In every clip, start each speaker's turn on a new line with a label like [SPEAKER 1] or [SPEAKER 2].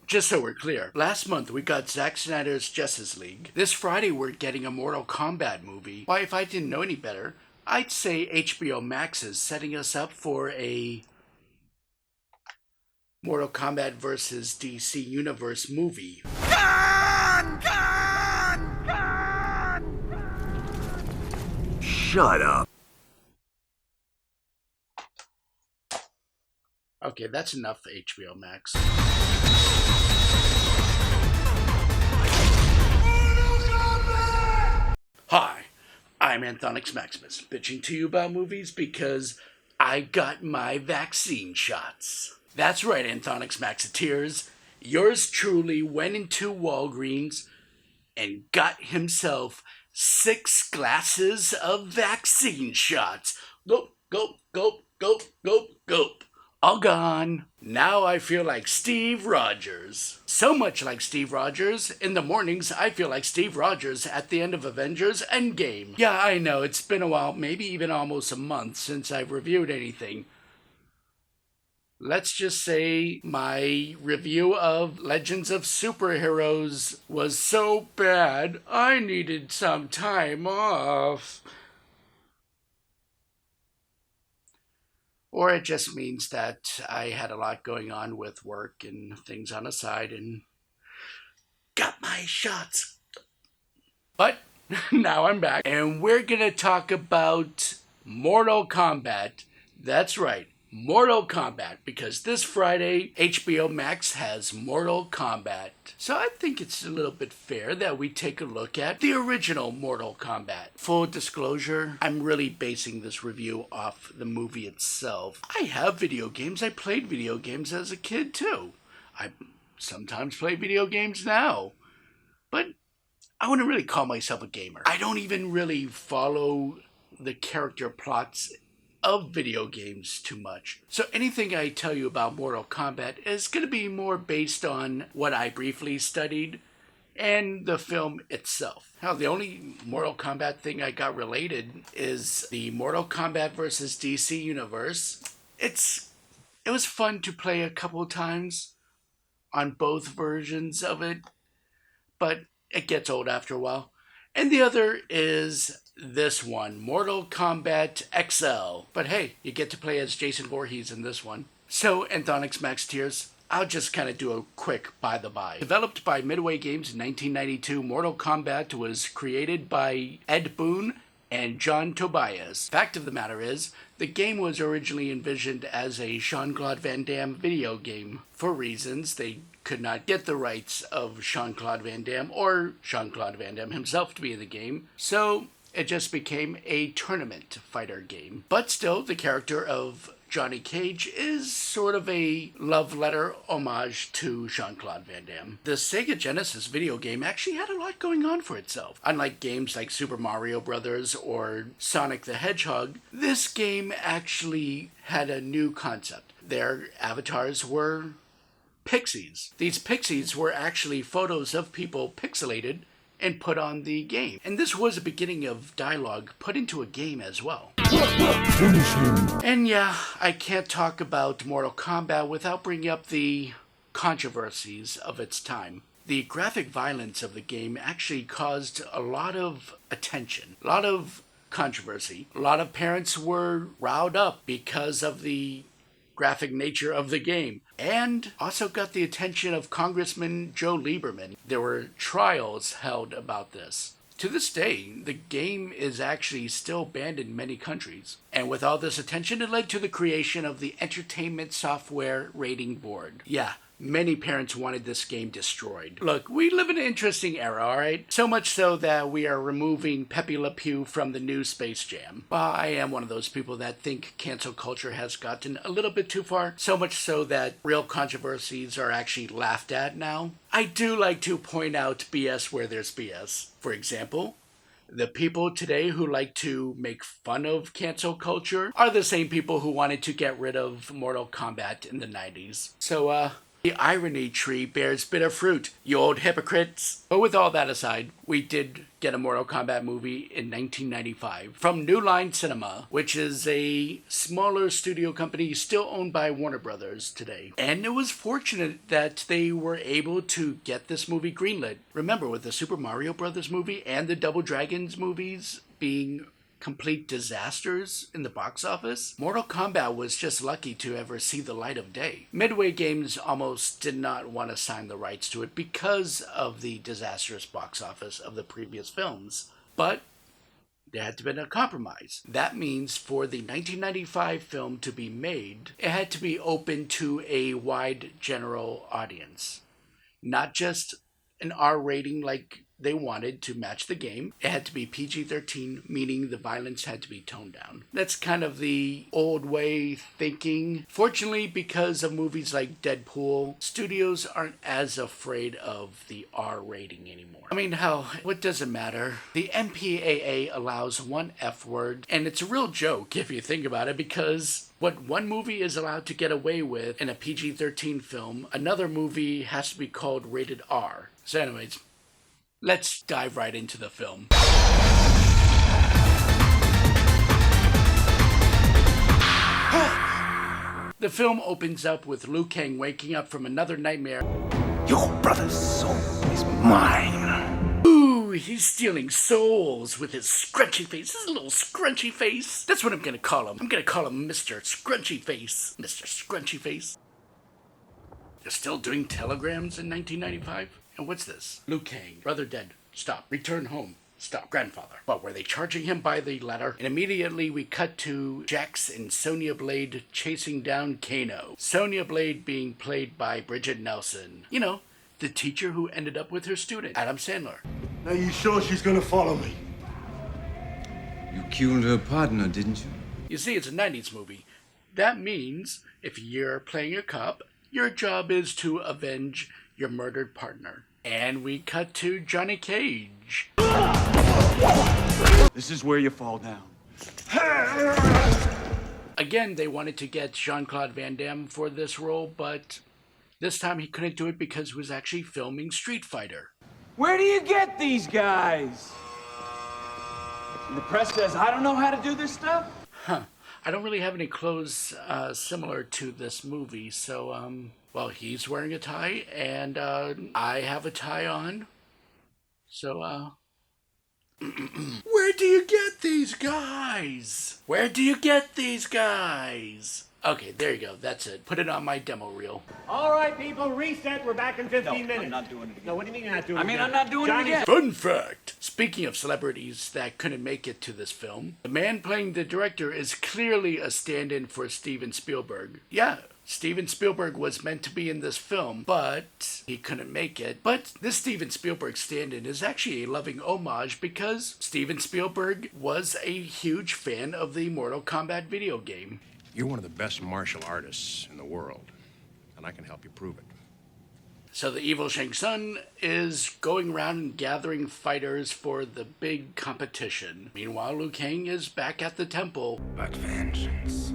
[SPEAKER 1] just so we're clear, last month we got Zack Snyder's Justice League. This Friday we're getting a Mortal Kombat movie. Why, if I didn't know any better, I'd say HBO Max is setting us up for a Mortal Kombat vs. DC Universe movie.
[SPEAKER 2] Shut up.
[SPEAKER 1] Okay, that's enough for HBO Max. Hi, I'm Anthonix Maximus, bitching to you about movies because I got my vaccine shots. That's right, Anthonix Maxiteers. Yours truly went into Walgreens and got himself 6 glasses of vaccine shots. Gulp, gulp, gulp, gulp, gulp, gulp. All gone. Now I feel like Steve Rogers. So much like Steve Rogers, in the mornings I feel like Steve Rogers at the end of Avengers Endgame. Yeah, I know, it's been a while, maybe even almost a month since I've reviewed anything. Let's just say my review of Legends of Superheroes was so bad, I needed some time off. Or it just means that I had a lot going on with work and things on the side and got my shots. But now I'm back and we're gonna talk about Mortal Kombat. That's right, Mortal Kombat, because this Friday, HBO Max has Mortal Kombat. So I think it's a little bit fair that we take a look at the original Mortal Kombat. Full disclosure, I'm really basing this review off the movie itself. I have video games. I played video games as a kid too. I sometimes play video games now. But I wouldn't really call myself a gamer. I don't even really follow the character plots of video games too much. So anything I tell you about Mortal Kombat is going to be more based on what I briefly studied and the film itself. Now, the only Mortal Kombat thing I got related is the Mortal Kombat vs. DC Universe. It was fun to play a couple times on both versions of it, but it gets old after a while. And the other is this one, Mortal Kombat XL. But hey, you get to play as Jason Voorhees in this one. So, Anthonix Maxiteers, I'll just kind of do a quick by-the-by. Developed by Midway Games in 1992, Mortal Kombat was created by Ed Boon and John Tobias. Fact of the matter is, the game was originally envisioned as a Jean-Claude Van Damme video game. For reasons, they could not get the rights of Jean-Claude Van Damme or Jean-Claude Van Damme himself to be in the game, so it just became a tournament fighter game. But still, the character of Johnny Cage is sort of a love letter homage to Jean-Claude Van Damme. The Sega Genesis video game actually had a lot going on for itself. Unlike games like Super Mario Bros. Or Sonic the Hedgehog, this game actually had a new concept. Their avatars were pixies. These pixies were actually photos of people pixelated and put on the game. And this was a beginning of dialogue put into a game as well. And yeah, I can't talk about Mortal Kombat without bringing up the controversies of its time. The graphic violence of the game actually caused a lot of attention, a lot of controversy. A lot of parents were riled up because of the graphic nature of the game, and also got the attention of Congressman Joe Lieberman. There were trials held about this. To this day, the game is actually still banned in many countries. And with all this attention, it led to the creation of the Entertainment Software Rating Board. Yeah, many parents wanted this game destroyed. Look, we live in an interesting era, alright? So much so that we are removing Pepe Le Pew from the new Space Jam. Well, I am one of those people that think cancel culture has gotten a little bit too far, so much so that real controversies are actually laughed at now. I do like to point out BS where there's BS. For example, the people today who like to make fun of cancel culture are the same people who wanted to get rid of Mortal Kombat in the 90s. So, The irony tree bears bitter fruit, you old hypocrites. But with all that aside, we did get a Mortal Kombat movie in 1995 from New Line Cinema, which is a smaller studio company still owned by Warner Brothers today. And it was fortunate that they were able to get this movie greenlit. Remember, with the Super Mario Brothers movie and the Double Dragons movies being complete disasters in the box office, Mortal Kombat was just lucky to ever see the light of day. Midway Games almost did not want to sign the rights to it because of the disastrous box office of the previous films. But there had to be a compromise. That means for the 1995 film to be made, it had to be open to a wide general audience. Not just an R rating like they wanted to match the game. It had to be PG-13, meaning the violence had to be toned down. That's kind of the old way thinking. Fortunately, because of movies like Deadpool, studios aren't as afraid of the R rating anymore. I mean, hell, what does it matter? The MPAA allows one F word, and it's a real joke if you think about it, because what one movie is allowed to get away with in a PG-13 film, another movie has to be called rated R. So anyways, let's dive right into the film. The film opens up with Liu Kang waking up from another nightmare.
[SPEAKER 2] Your brother's soul is mine.
[SPEAKER 1] Ooh, he's stealing souls with his Scrunchy-Face. His little Scrunchy-Face. That's what I'm gonna call him. I'm gonna call him Mr. Scrunchy-Face. Mr. Scrunchy-Face. They're still doing telegrams in 1995? And what's this? Liu Kang, brother dead. Stop. Return home. Stop. Grandfather. What, were they charging him by the letter? And immediately we cut to Jax and Sonya Blade chasing down Kano. Sonya Blade being played by Bridget Nelson. You know, the teacher who ended up with her student, Adam Sandler.
[SPEAKER 3] Are you sure she's gonna follow me?
[SPEAKER 4] You killed her partner, didn't you?
[SPEAKER 1] You see, it's a 90s movie. That means if you're playing a cop, your job is to avenge your murdered partner. And we cut to Johnny Cage.
[SPEAKER 3] This is where you fall down.
[SPEAKER 1] Again, they wanted to get Jean-Claude Van Damme for this role, but this time he couldn't do it because he was actually filming Street Fighter.
[SPEAKER 5] Where do you get these guys? And the press says I don't know how to do this stuff?
[SPEAKER 1] Huh. I don't really have any clothes similar to this movie, so, well, he's wearing a tie, and I have a tie on. So, where do you get these guys? Where do you get these guys? Okay, there you go. That's it. Put it on my demo reel.
[SPEAKER 6] All right, people, reset. We're back in 15 minutes.
[SPEAKER 5] I'm not doing it again.
[SPEAKER 6] No, what do you mean you're not doing it again?
[SPEAKER 5] I'm not doing it again.
[SPEAKER 1] Fun fact! Speaking of celebrities that couldn't make it to this film, the man playing the director is clearly a stand-in for Steven Spielberg. Yeah, Steven Spielberg was meant to be in this film, but he couldn't make it. But this Steven Spielberg stand-in is actually a loving homage because Steven Spielberg was a huge fan of the Mortal Kombat video game.
[SPEAKER 7] You're one of the best martial artists in the world, and I can help you prove it.
[SPEAKER 1] So the evil Shang Tsung is going around and gathering fighters for the big competition. Meanwhile, Liu Kang is back at the temple.
[SPEAKER 2] But vengeance.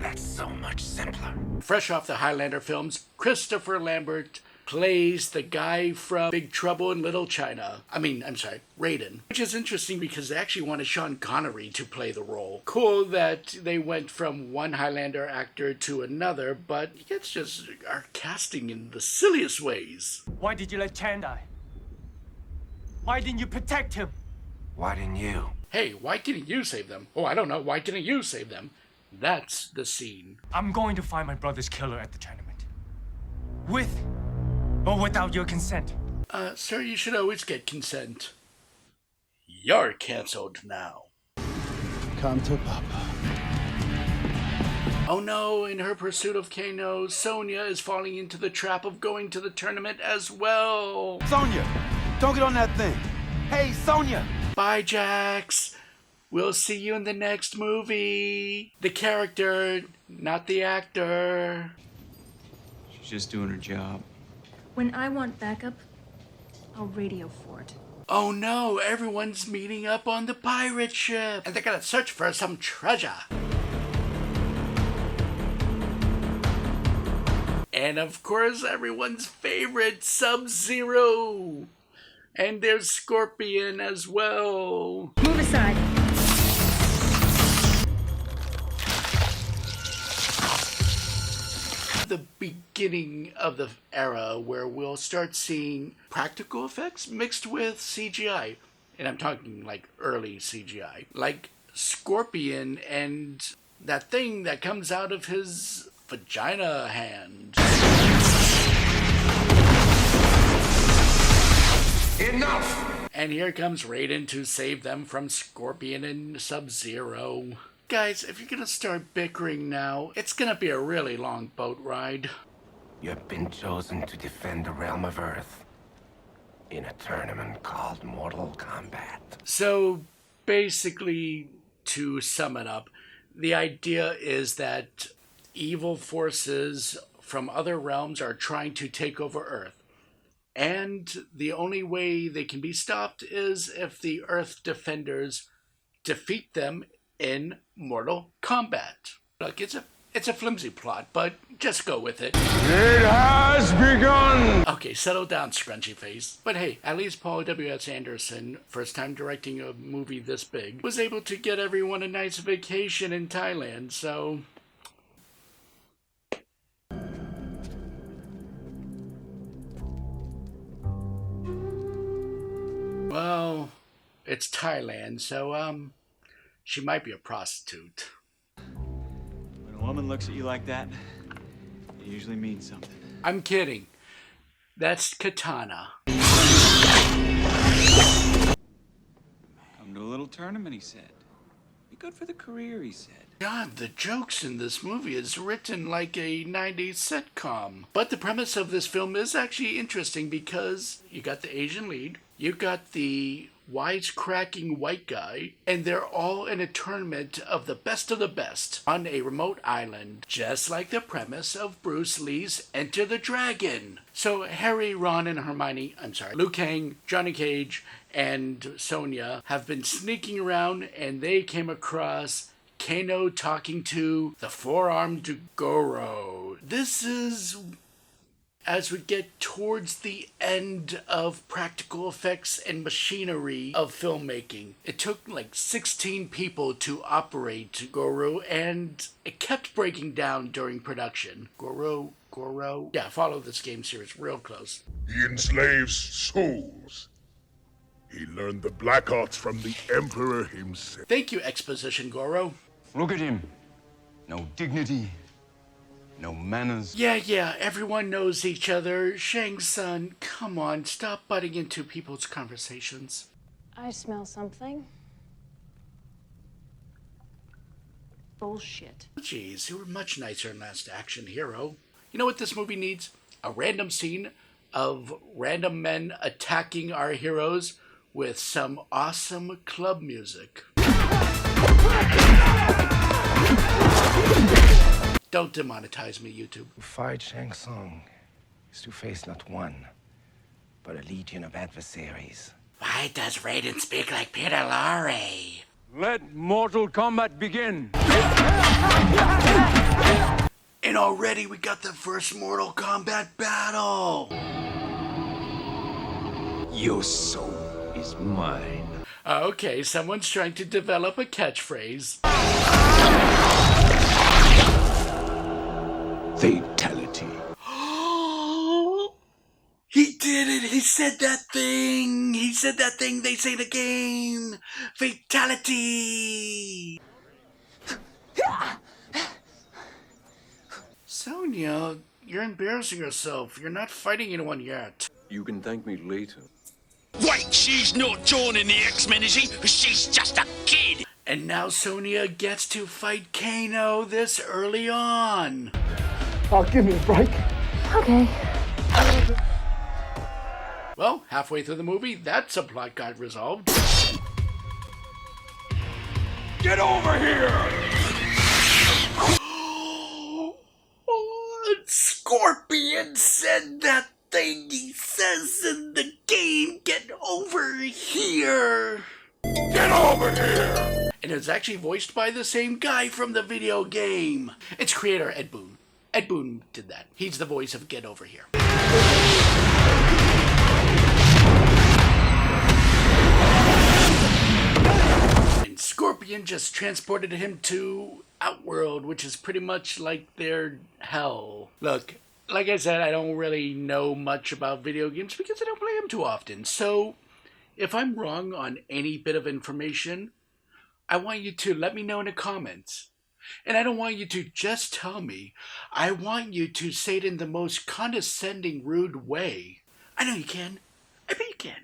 [SPEAKER 2] That's so much simpler.
[SPEAKER 1] Fresh off the Highlander films, Christopher Lambert plays the guy from Big Trouble in Little China. Raiden. Which is interesting because they actually wanted Sean Connery to play the role. Cool that they went from one Highlander actor to another, but you guys just are casting in the silliest ways.
[SPEAKER 6] Why did you let Chan die? Why didn't you protect him?
[SPEAKER 2] Why didn't you?
[SPEAKER 1] Hey, why didn't you save them? Oh, I don't know. Why didn't you save them? That's the scene.
[SPEAKER 6] I'm going to find my brother's killer at the tournament. With or without your consent.
[SPEAKER 1] Sir, you should always get consent. You're cancelled now.
[SPEAKER 3] Come to Papa.
[SPEAKER 1] Oh no, in her pursuit of Kano, Sonya is falling into the trap of going to the tournament as well.
[SPEAKER 5] Sonya, don't get on that thing. Hey, Sonya.
[SPEAKER 1] Bye, Jax. We'll see you in the next movie. The character, not the actor.
[SPEAKER 4] She's just doing her job.
[SPEAKER 8] When I want backup, I'll radio for it.
[SPEAKER 1] Oh no, everyone's meeting up on the pirate ship. And they're gonna search for some treasure. And of course, everyone's favorite, Sub-Zero. And there's Scorpion as well.
[SPEAKER 8] Move aside.
[SPEAKER 1] The beginning of the era where we'll start seeing practical effects mixed with CGI. And I'm talking like early CGI. Like Scorpion and that thing that comes out of his vagina hand.
[SPEAKER 2] Enough!
[SPEAKER 1] And here comes Raiden to save them from Scorpion and Sub-Zero. Guys, if you're gonna start bickering now, it's gonna be a really long boat ride.
[SPEAKER 2] You have been chosen to defend the realm of Earth in a tournament called Mortal Kombat.
[SPEAKER 1] So, basically, to sum it up, the idea is that evil forces from other realms are trying to take over Earth. And the only way they can be stopped is if the Earth defenders defeat them in Mortal Kombat. Look, it's a flimsy plot, but just go with it.
[SPEAKER 5] It has begun!
[SPEAKER 1] Okay, settle down, Scrunchy-Face. But hey, at least Paul W.S. Anderson, first time directing a movie this big, was able to get everyone a nice vacation in Thailand, so... Well, it's Thailand, so, she might be a prostitute.
[SPEAKER 5] When a woman looks at you like that, it usually means something.
[SPEAKER 1] I'm kidding. That's Katana.
[SPEAKER 5] Come to a little tournament, he said. Be good for the career, he said.
[SPEAKER 1] God, the jokes in this movie is written like a 90s sitcom. But the premise of this film is actually interesting because you got the Asian lead, you got the wisecracking white guy, and they're all in a tournament of the best on a remote island, just like the premise of Bruce Lee's Enter the Dragon. So Harry, Ron, and Hermione, Liu Kang, Johnny Cage, and Sonya have been sneaking around, and they came across Kano talking to the four-armed Goro. This is as we get towards the end of practical effects and machinery of filmmaking. It took like 16 people to operate Goro, and it kept breaking down during production. Goro? Yeah, follow this game series real close.
[SPEAKER 9] He enslaves souls. He learned the black arts from the Emperor himself.
[SPEAKER 1] Thank you, Exposition Goro.
[SPEAKER 4] Look at him. No dignity. No manners.
[SPEAKER 1] Yeah, everyone knows each other. Shang-Tsung, come on, stop butting into people's conversations.
[SPEAKER 8] I smell something. Bullshit.
[SPEAKER 1] Jeez, you were much nicer in Last Action Hero. You know what this movie needs? A random scene of random men attacking our heroes with some awesome club music. Don't demonetize me, YouTube.
[SPEAKER 2] To fight Shang Tsung is to face not one, but a legion of adversaries.
[SPEAKER 1] Why does Raiden speak like Peter Lorre?
[SPEAKER 5] Let Mortal Kombat begin!
[SPEAKER 1] And already we got the first Mortal Kombat battle!
[SPEAKER 2] Your soul is mine.
[SPEAKER 1] Okay, someone's trying to develop a catchphrase.
[SPEAKER 2] Fatality.
[SPEAKER 1] He did it! He said that thing! He said that thing they say in the game! Fatality! Sonya, you're embarrassing yourself. You're not fighting anyone yet.
[SPEAKER 4] You can thank me later.
[SPEAKER 10] Wait, she's not joining the X-Men, is she? She's just a kid!
[SPEAKER 1] And now Sonya gets to fight Kano this early on.
[SPEAKER 3] Oh, give me a break.
[SPEAKER 8] Okay.
[SPEAKER 1] Well, halfway through the movie, that subplot got resolved.
[SPEAKER 5] Get over here!
[SPEAKER 1] Scorpion said that thing he says in the game, get over here.
[SPEAKER 9] Get over here!
[SPEAKER 1] And it's actually voiced by the same guy from the video game. It's creator Ed Boon. Ed Boon did that. He's the voice of Get Over Here. And Scorpion just transported him to Outworld, which is pretty much like their hell. Look, like I said, I don't really know much about video games because I don't play them too often. So, if I'm wrong on any bit of information, I want you to let me know in the comments. And I don't want you to just tell me. I want you to say it in the most condescending, rude way. I know you can. I bet you can.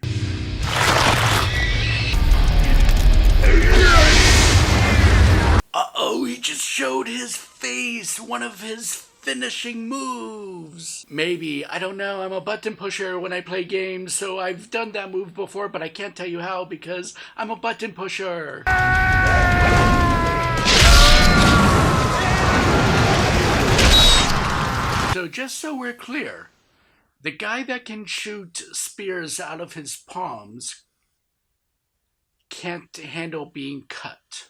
[SPEAKER 1] Uh-oh, he just showed his face, one of his finishing moves. Maybe, I don't know, I'm a button pusher when I play games, so I've done that move before, but I can't tell you how because I'm a button pusher. So just so we're clear, the guy that can shoot spears out of his palms can't handle being cut.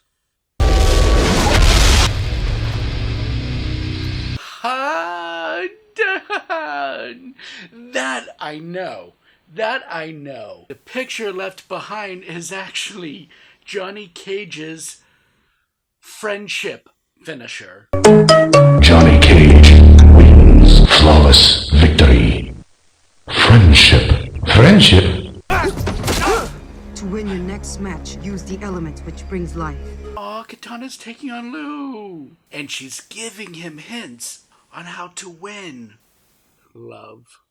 [SPEAKER 1] Done. That I know. The picture left behind is actually Johnny Cage's friendship finisher.
[SPEAKER 11] Johnny Cage wins flawless victory. Friendship.
[SPEAKER 12] To win your next match, use the element which brings life.
[SPEAKER 1] Aw, Katana's taking on Liu. And she's giving him hints on how to win. Love.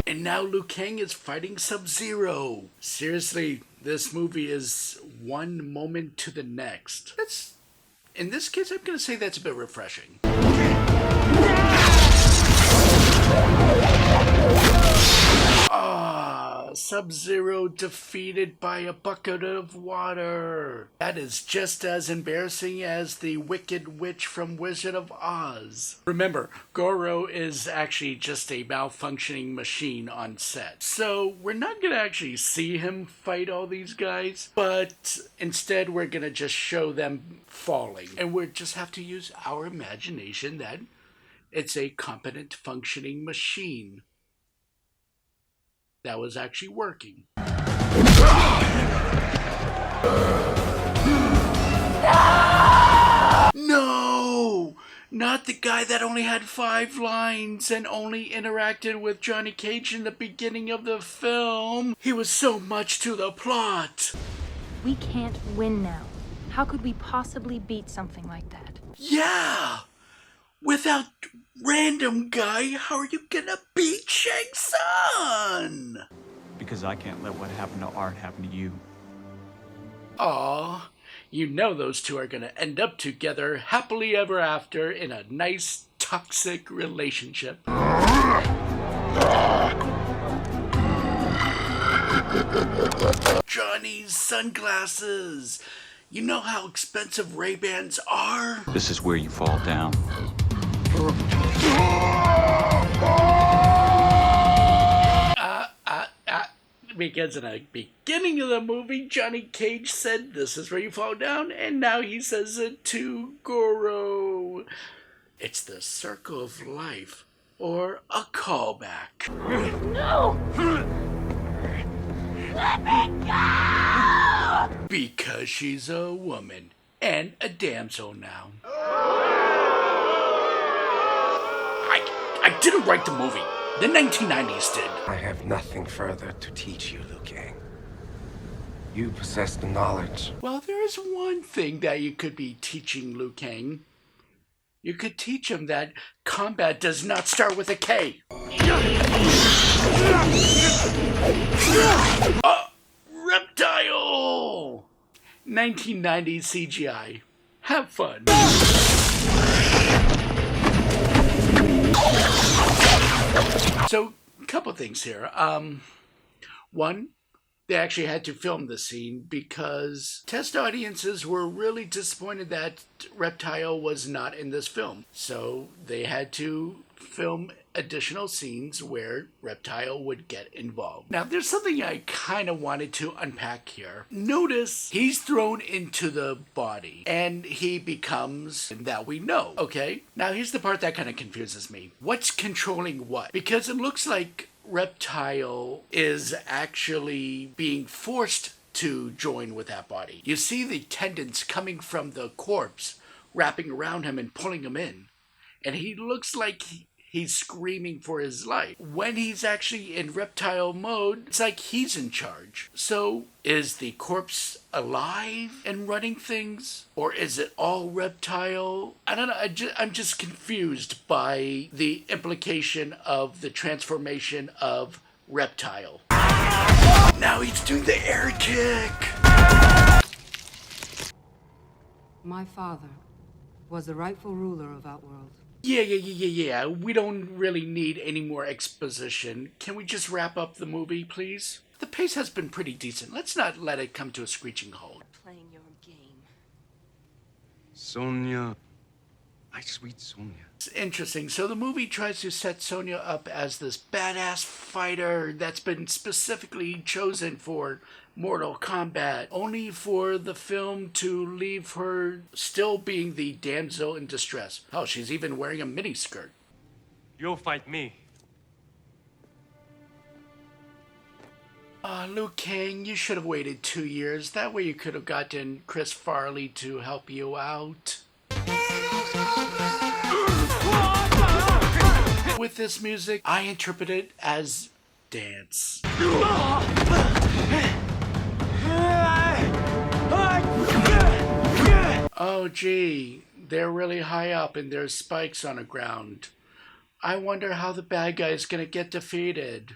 [SPEAKER 1] And now Liu Kang is fighting Sub-Zero. Seriously, this movie is one moment to the next. In this case, I'm gonna say that's a bit refreshing. Sub-Zero defeated by a bucket of water. That is just as embarrassing as the Wicked Witch from Wizard of Oz. Remember, Goro is actually just a malfunctioning machine on set. So we're not gonna actually see him fight all these guys, but instead we're gonna just show them falling. And we just have to use our imagination that it's a competent functioning machine that was actually working. No! Not the guy that only had 5 lines and only interacted with Johnny Cage in the beginning of the film. He was so much to the plot.
[SPEAKER 8] We can't win now. How could we possibly beat something like that?
[SPEAKER 1] Yeah! Without random guy, how are you gonna beat Shang Tsung?
[SPEAKER 5] Because I can't let what happened to Art happen to you.
[SPEAKER 1] Aw, you know those two are gonna end up together happily ever after in a nice toxic relationship. Johnny's sunglasses. You know how expensive Ray-Bans are?
[SPEAKER 5] This is where you fall down.
[SPEAKER 1] Because in the beginning of the movie, Johnny Cage said, "This is where you fall down," and now he says it to Goro. It's the circle of life, or a callback.
[SPEAKER 8] No! Let me go!
[SPEAKER 1] Because she's a woman, and a damsel now. I didn't write the movie. The 1990s did.
[SPEAKER 2] I have nothing further to teach you, Liu Kang. You possess the knowledge.
[SPEAKER 1] Well, there is one thing that you could be teaching Liu Kang. You could teach him that combat does not start with a K. Reptile! 1990s CGI. Have fun. So, a couple things here. One, they actually had to film the scene because test audiences were really disappointed that Reptile was not in this film. So they had to film additional scenes where Reptile would get involved. Now, there's something I kind of wanted to unpack here. Notice he's thrown into the body and he becomes that we know, okay? Now, here's the part that kind of confuses me. What's controlling what? Because it looks like Reptile is actually being forced to join with that body. You see the tendons coming from the corpse wrapping around him and pulling him in. And he looks like he's screaming for his life. When he's actually in reptile mode, it's like he's in charge. So, is the corpse alive and running things? Or is it all reptile? I don't know. I'm just confused by the implication of the transformation of Reptile. Now he's doing the air kick!
[SPEAKER 12] My father was the rightful ruler of Outworld.
[SPEAKER 1] Yeah. We don't really need any more exposition. Can we just wrap up the movie, please? The pace has been pretty decent. Let's not let it come to a screeching halt.
[SPEAKER 12] Playing your game.
[SPEAKER 4] Sonia. My sweet Sonia.
[SPEAKER 1] It's interesting. So the movie tries to set Sonya up as this badass fighter that's been specifically chosen for Mortal Kombat, only for the film to leave her still being the damsel in distress. Oh, she's even wearing a miniskirt.
[SPEAKER 6] You'll fight me.
[SPEAKER 1] Liu Kang, you should have waited 2 years. That way you could have gotten Chris Farley to help you out. With this music, I interpret it as dance. Oh gee, they're really high up and there's spikes on the ground. I wonder how the bad guy is gonna get defeated.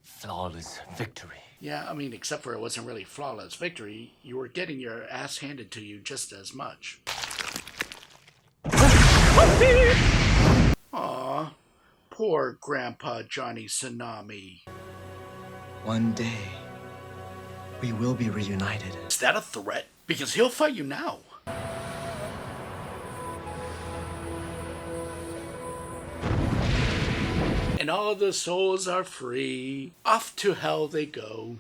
[SPEAKER 2] Flawless victory.
[SPEAKER 1] Yeah, I mean, except for it wasn't really flawless victory, you were getting your ass handed to you just as much. Aw, poor Grandpa Johnny Tsunami.
[SPEAKER 13] One day, we will be reunited.
[SPEAKER 1] Is that a threat? Because he'll fight you now. And all the souls are free. Off to hell they go.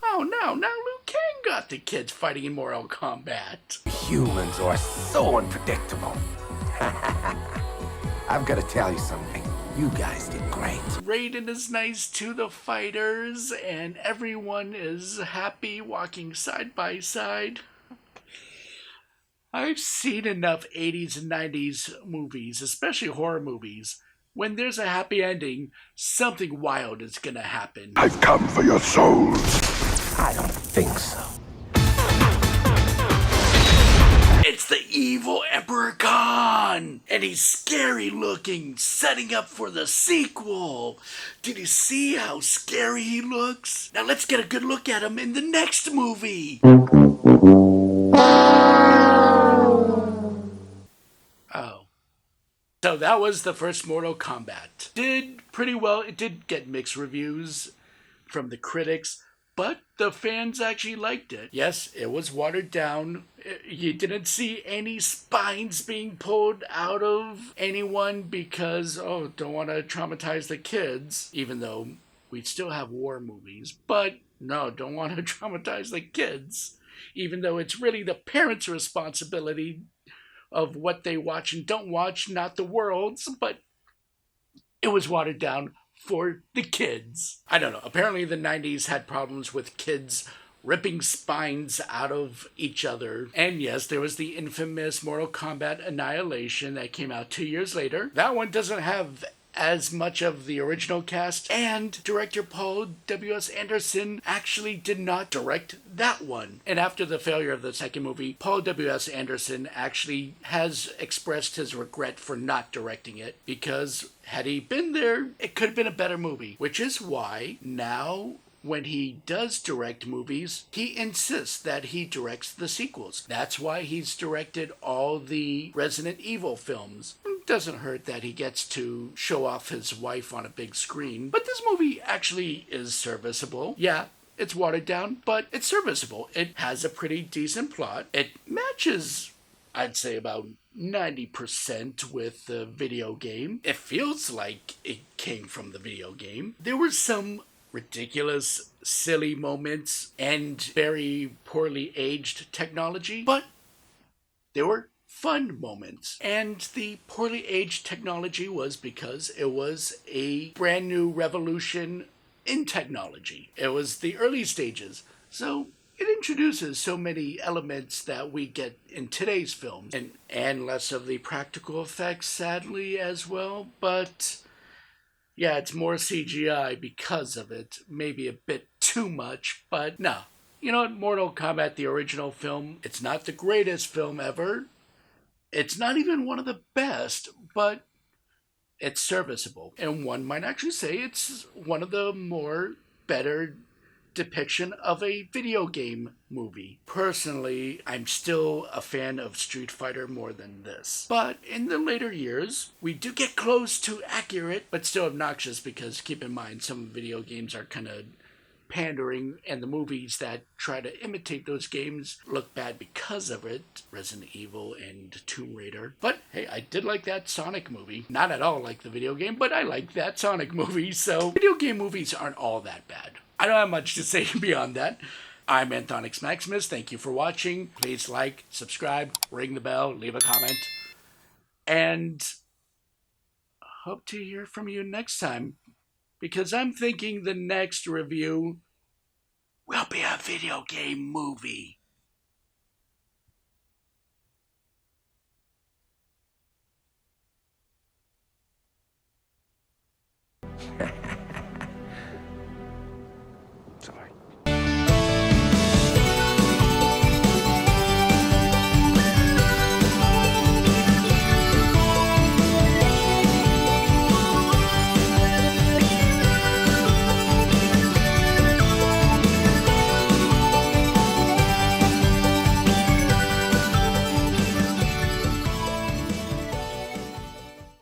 [SPEAKER 1] Oh no, now Liu Kang got the kids fighting in Mortal Kombat.
[SPEAKER 2] Humans are so unpredictable. I've got to tell you something. You guys did great.
[SPEAKER 1] Raiden is nice to the fighters, and everyone is happy walking side by side. I've seen enough 80s and 90s movies, especially horror movies. When there's a happy ending, something wild is gonna happen.
[SPEAKER 9] I've come for your souls.
[SPEAKER 2] I don't think so.
[SPEAKER 1] It's the evil Emperor Khan! And he's scary looking, setting up for the sequel. Did you see how scary he looks? Now let's get a good look at him in the next movie. Oh. So that was the first Mortal Kombat. Did pretty well. It did get mixed reviews from the critics, but the fans actually liked it. Yes, it was watered down. You didn't see any spines being pulled out of anyone because, oh, don't want to traumatize the kids, even though we still have war movies. But no, don't want to traumatize the kids, even though it's really the parents' responsibility of what they watch and don't watch, not the world's, but it was watered down for the kids. I don't know. Apparently the 90s had problems with kids ripping spines out of each other. And yes, there was the infamous Mortal Kombat Annihilation that came out 2 years later. That one doesn't have as much of the original cast, and director Paul W.S. Anderson actually did not direct that one. And after the failure of the second movie, Paul W.S. Anderson actually has expressed his regret for not directing it, because had he been there, it could have been a better movie. Which is why now, when he does direct movies, he insists that he directs the sequels. That's why he's directed all the Resident Evil films. It doesn't hurt that he gets to show off his wife on a big screen, but this movie actually is serviceable. Yeah, It's watered down, but it's serviceable. It has a pretty decent plot. It matches, I'd say, about 90% with the video game. It feels like it came from the video game. There were some ridiculous, silly moments and very poorly aged technology, but there were fun moments. And the poorly aged technology was because it was a brand new revolution in technology. It was the early stages. So it introduces so many elements that we get in today's films, and less of the practical effects, sadly, as well. But yeah, it's more CGI because of it. Maybe a bit too much, but no. You know what? Mortal Kombat, the original film, it's not the greatest film ever. It's not even one of the best, but it's serviceable. And one might actually say it's one of the more better depiction of a video game movie. Personally, I'm still a fan of Street Fighter more than this. But in the later years, we do get close to accurate, but still obnoxious, because keep in mind, some video games are kind of pandering, and the movies that try to imitate those games look bad because of it. Resident Evil and Tomb Raider. But hey, I did like that Sonic movie. Not at all like the video game, but I like that Sonic movie, so video game movies aren't all that bad. I don't have much to say beyond that. I'm Anthonix Maximus. Thank you for watching. Please like, subscribe, ring the bell, leave a comment, and hope to hear from you next time, because I'm thinking the next review will be a video game movie.